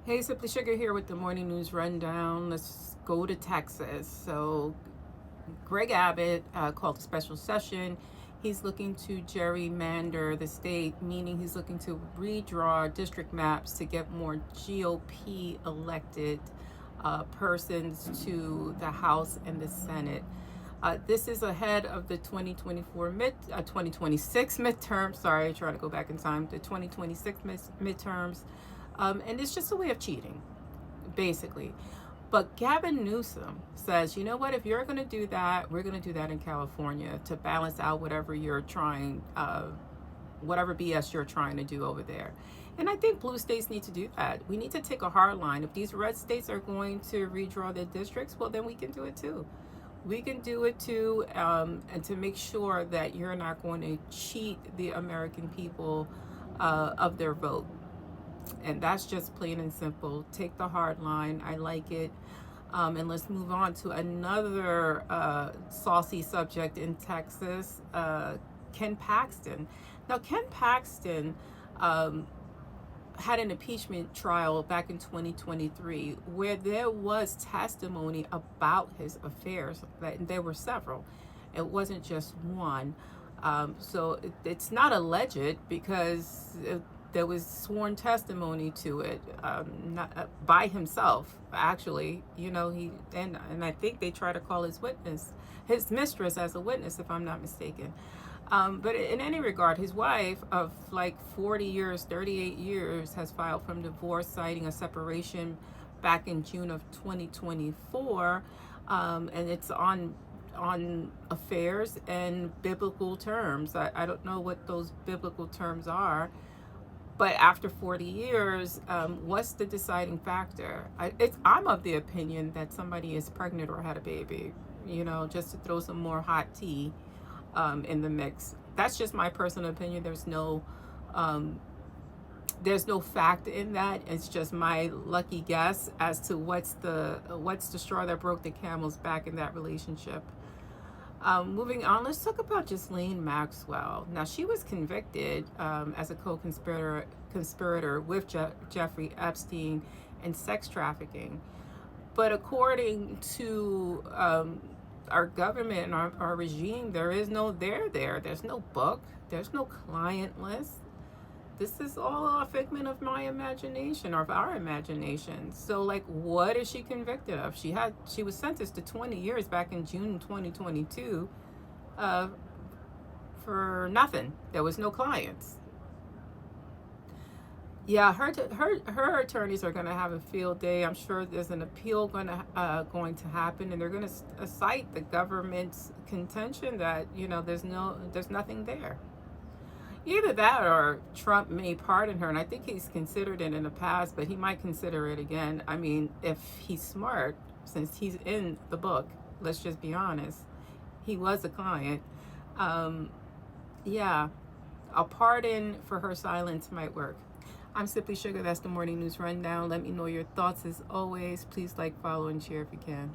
Hey, Simply Sugar here with the morning news rundown. Let's go to Texas. So, Greg Abbott called a special session. He's looking to gerrymander the state, meaning he's looking to redraw district maps to get more GOP elected persons to the House and the Senate. This is ahead of the 2026 midterm. Sorry, trying to go back in time. The 2026 midterms. And it's just a way of cheating, basically. But Gavin Newsom says, you know what, if you're going to do that, we're going to do that in California to balance out whatever you're trying, whatever BS you're trying to do over there. And I think blue states need to do that. We need to take a hard line. If these red states are going to redraw their districts, well, then we can do it too. We can do it too, and to make sure that you're not going to cheat the American people of their vote. And that's just plain and simple. Take the hard line. I like it. And let's move on to another saucy subject in Texas, Ken Paxton. Now, Ken Paxton had an impeachment trial back in 2023 where there was testimony about his affairs. There were several. It wasn't just one. So it's not alleged because there was sworn testimony to it, not, by himself. Actually, he and I think they try to call his mistress, as a witness, if I'm not mistaken. But in any regard, his wife of like 40 years, 38 years, has filed for divorce, citing a separation back in June of 2024, and it's on affairs and biblical terms. I don't know what those biblical terms are, but after 40 years, what's the deciding factor? I'm of the opinion that somebody is pregnant or had a baby, just to throw some more hot tea in the mix. That's just my personal opinion. There's no fact in that. It's just my lucky guess as to what's the straw that broke the camel's back in that relationship. Moving on, let's talk about Ghislaine Maxwell. Now, she was convicted as a co-conspirator with Jeffrey Epstein in sex trafficking. But according to our government and our regime, there is no there there. There's no book. There's no client list. This is all a figment of my imagination, or of our imagination. So, like, what is she convicted of? She was sentenced to 20 years back in June 2022 for nothing. There was no clients. Yeah, her attorneys are going to have a field day. I'm sure there's an appeal going to happen, and they're going to cite the government's contention that there's nothing there. Either that or Trump may pardon her, and I think he's considered it in the past, but he might consider it again. I mean, if he's smart, since he's in the book, let's just be honest, he was a client. Yeah, a pardon for her silence might work. I'm Simply Sugar. That's the morning news rundown. Let me know your thoughts as always. Please like, follow, and share if you can.